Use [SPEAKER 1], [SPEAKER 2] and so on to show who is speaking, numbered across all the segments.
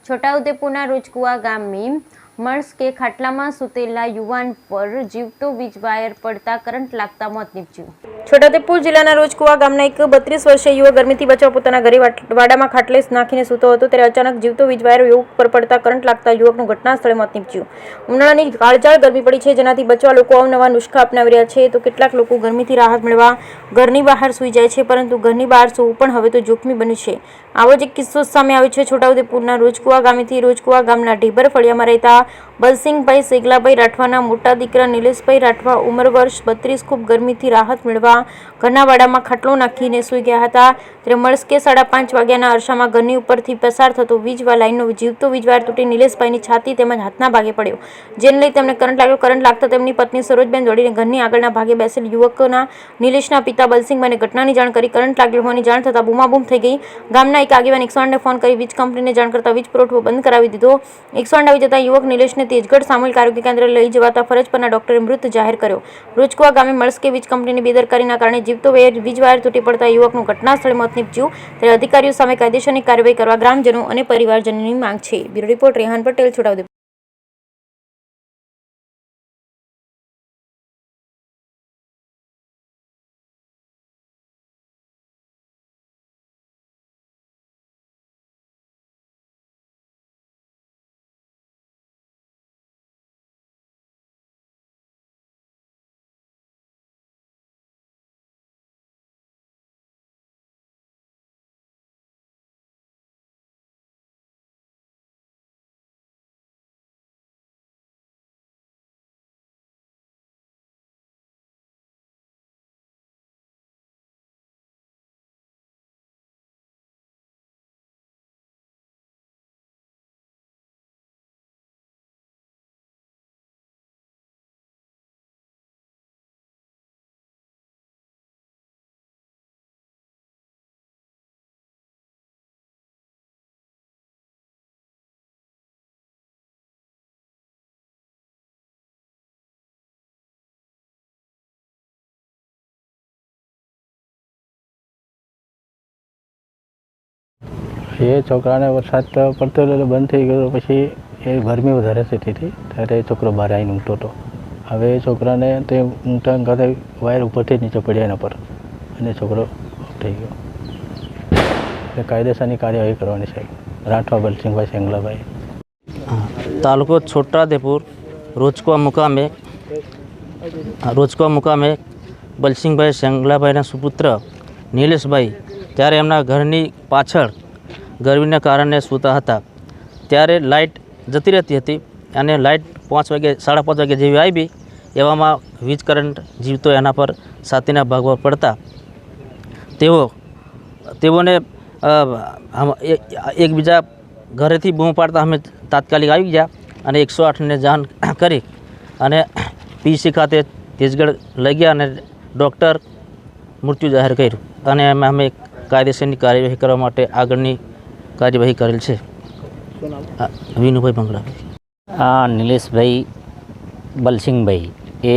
[SPEAKER 1] છોટાઉદેપુરના રોજકુવા ગામે મર્સ કે ખાટલામાં સૂતેલા યુવાન પર જીવતો વીજ વાયર પડતા કરંટ લાગતા મોત નીપજ્યું. છોટાઉદેપુર જિલ્લાના રોજકુવા ગામના એક 32 વર્ષીય યુવક ગરમીથી બચવા પોતાના ઘરે વાડામાં ખાટલે નાખીને સૂતો હતો ત્યારે અચાનક જીવતો વીજ વાયર યુવક પર પડતા કરંટ લાગતા યુવકનું ઘટના સ્થળે મોત નીપજ્યું. ઉનાળાની કાળઝાળ ગરમી પડી છે, જેનાથી બચવા લોકો અવનવા નુસ્ખા અપનાવી રહ્યા છે. તો કેટલાક લોકો ગરમીથી રાહત મેળવવા ઘરની બહાર સૂઈ જાય છે, પરંતુ ઘરની બહાર સૂવું પણ હવે તો જોખમી બન્યું છે. આવો જ એક કિસ્સો સામે આવ્યો છે. છોટાઉદેપુરના રોજકુવા ગામેથી રોજકુવા ગામના ઢેબર ફળિયામાં રહેતા બલસિંગભાઈ સેગલાભાઈ રાઠવાના મોટા દીકરા નિલેશભાઈ રાઠવા ઉંમર વર્ષ 32 ખૂબ ગરમીથી રાહત મેળવવા ઘરના વાડામાં ખાટલો નાખીને સૂઈ ગયા હતા. ત્યારે મળસ્કે 5:30 વાગ્યાના અરસામાં ઘરની ઉપરથી પસાર થતો વીજ લાઇનનો જીવતો વીજ વાયર તૂટી નિલેશભાઈની છાતી તેમજ હાથના ભાગે પડ્યો, જેને લઈ તેમને કરંટ લાગ્યો. કરંટ લાગતા તેમની પત્ની સરોજબેન દોડીને ઘરની આગળના ભાગે બેસેલ યુવકના નિલેશના પિતા બલસિંગભાઈને ઘટનાની જાણ કરી કરંટ લાગેલ હોવાની જાણ થતાં બૂમાબૂમ થઈ ગઈ. ગામના એક આગેવાન 108ને ફોન કરી વીજ કંપનીને જાણ કરતા વીજ પુરવઠો બંધ કરાવી દીધો. 108 આવી જતા યુવક નિલેશને તેજગઢ સામૂહિક આરોગ્ય કેન્દ્રે લઈ જવાતા ફરજ પરના ડોક્ટરે મૃત જાહેર કર્યો. રોજકુવા ગામે મળસ્કે વીજ કંપનીની બેદરકારીના કારણે જીવતો વીજ વાયર તૂટી પડતા યુવકનું ઘટના સ્થળે મોત નીપજ્યું. ત્યારે અધિકારીઓ સામે કાયદેસરની કાર્યવાહી કરવા ગ્રામજનો અને પરિવારજનોની માંગ છે. Bureau report Rehan Patel, Chhotaudepur.
[SPEAKER 2] એ છોકરાને વરસાદ પડતો એટલે બંધ થઈ ગયો. પછી એ ગરમી વધારે થતી હતી ત્યારે છોકરો બહાર આવીને ઊંઘતો હતો. હવે એ છોકરાને તે ઊંઘતા ઊંઘતા વાયર ઉપરથી નીચે પડ્યા એના પર અને છોકરો થઈ ગયો. એટલે કાયદેસરની કાર્યવાહી કરવાની છે. રાઠવા બલસિંગભાઈ સેંગલાભાઈ,
[SPEAKER 3] તાલુકો છોટાઉદેપુર. રોજકુવા મુકામે બલસિંગભાઈ સેંગલાભાઈના સુપુત્ર નિલેશભાઈ ત્યારે એમના ઘરની પાછળ ગરમીના કારણે સૂતા હતા. ત્યારે લાઇટ જતી રહેતી હતી અને લાઇટ 5:30 વાગે જેવી આવી એવામાં વીજ કરંટ જીવતો એના પર છાતીના ભાગ પર પડતા તેઓને એકબીજા ઘરેથી બૂમ પાડતા અમે તાત્કાલિક આવી ગયા અને 108ને જાણ કરી અને પીસી ખાતે તેજગઢ લઈ ગયા અને ડૉક્ટર મૃત્યુ જાહેર કર્યું અને એમાં અમે કાયદેસરની કાર્યવાહી કરવા માટે આગળની કાર્યવાહી કરેલ છે. વિનુભાઈ ભંગડા.
[SPEAKER 4] નિલેશભાઈ બલસિંગભાઈ એ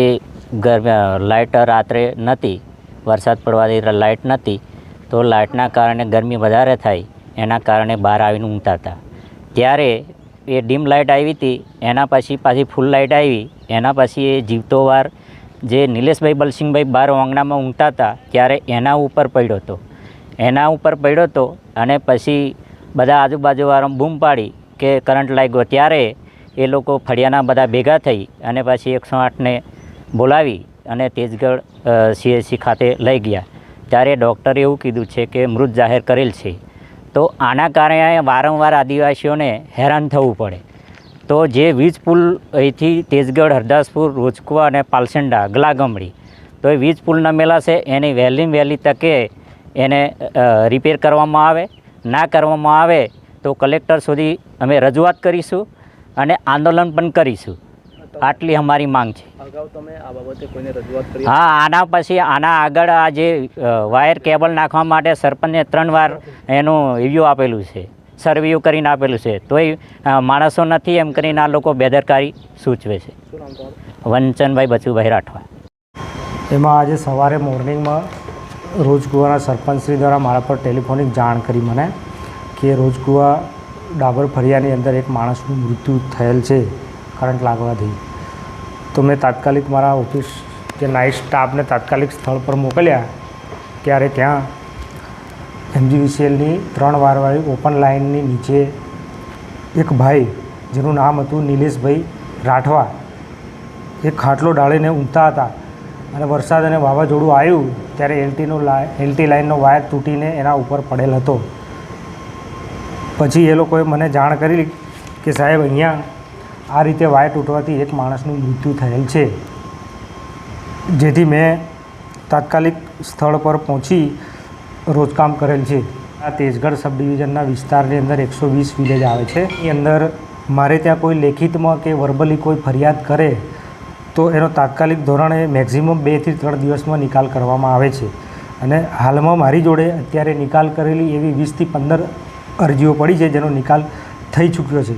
[SPEAKER 4] લાઇટ રાત્રે નહોતી, વરસાદ પડવાથી લાઇટ નહોતી, તો લાઇટના કારણે ગરમી વધારે થાય એના કારણે બહાર આવીને ઊંઘતા હતા. ત્યારે એ ડીમ લાઇટ આવી હતી, એના પછી પાછી ફૂલ લાઇટ આવી, એના પછી એ જીવતો વાર જે નિલેશભાઈ બલસિંગભાઈ બહાર આંગણામાં ઊંઘતા હતા ત્યારે એના ઉપર પડ્યો હતો અને પછી બધા આજુબાજુવાળા બૂમ પાડી કે કરંટ લાગ્યો. ત્યારે એ લોકો ફળિયાના બધા ભેગા થઈ અને પછી 108ને બોલાવી અને તેજગઢ CHC ખાતે લઈ ગયા. ત્યારે ડૉક્ટરે એવું કીધું છે કે મૃત જાહેર કરેલ છે. તો આના કારણે વારંવાર આદિવાસીઓને હેરાન થવું પડે. તો જે વીજ પુલ અહીંથી તેજગઢ, હરદાસપુર, રોજકુવા અને પાલસંડા, ગલાગમડી, તો એ વીજ પુલ નમેલા છે એની વહેલી તકે એને રિપેર કરવામાં આવે. ના કરવામાં આવે તો કલેક્ટર સુધી અમે રજૂઆત કરીશું અને આંદોલન પણ કરીશું. આટલી અમારી માંગ છે. હા, આના પછી આના આગળ આ જે વાયર કેબલ નાખવા માટે સરપંચને 3 વાર એનું રિવ્યૂ આપેલું છે, સર્વેયું કરીને આપેલું છે, તોય માણસો નથી એમ કરીને આ લોકો બેદરકારી સૂચવે છે. વંચનભાઈ બચુભાઈ રાઠવા.
[SPEAKER 5] એમાં આજે સવારે મોર્નિંગમાં રોજકુવાના સરપંચશ્રી દ્વારા મારા પર ટેલિફોનિક જાણ કરી મને કે રોજકુવા ડાબર ફળિયાની અંદર એક માણસનું મૃત્યુ થયેલ છે કરંટ લાગવાથી. તો મેં તાત્કાલિક મારા ઓફિસ કે નાઇટ સ્ટાફને તાત્કાલિક સ્થળ પર મોકલ્યા. ત્યારે ત્યાં MGVCLની 3 વારવાળી ઓપન લાઇનની નીચે એક ભાઈ જેનું નામ હતું નિલેશભાઈ રાઠવા એ ખાટલો ડાળીને ઊંઘતા હતા અને વરસાદ અને વાવાઝોડું આવ્યું ત્યારે એલટી લાઇનનો વાયર તૂટીને એના ઉપર પડેલ હતો. પછી એ લોકોએ મને જાણ કરી કે સાહેબ અહીંયા આ રીતે વાયર તૂટવાથી એક માણસનું મૃત્યુ થયેલ છે. જેથી મેં તાત્કાલિક સ્થળ પર પહોંચી રોજકામ કરેલ છે. આ તેજગઢ સબ ડિવિઝનના વિસ્તારની અંદર 120 વિલેજ આવે છે. એ અંદર મારે ત્યાં કોઈ લેખિતમાં કે વર્બલી કોઈ ફરિયાદ કરે તો એનો તાત્કાલિક ધોરણે મેક્ઝિમમ 2 થી 3 દિવસમાં નિકાલ કરવામાં આવે છે. અને હાલમાં મારી જોડે અત્યારે નિકાલ કરેલી એવી 20 થી 15 અરજીઓ પડી છે જેનો નિકાલ થઈ ચૂક્યો છે.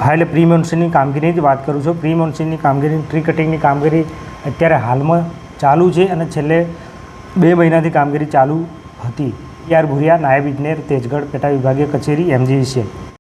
[SPEAKER 5] હા, એટલે પ્રી મોન્સૂનની કામગીરીની જ વાત કરું છું. પ્રી મોન્સૂનની કામગીરી, ટ્રી કટિંગની કામગીરી અત્યારે હાલમાં ચાલુ છે અને છેલ્લે 2 મહિનાથી કામગીરી ચાલુ હતી. ભુરિયા, નાયબ ઇજનેર, તેજગઢ પેટા વિભાગીય કચેરી, MGVCL.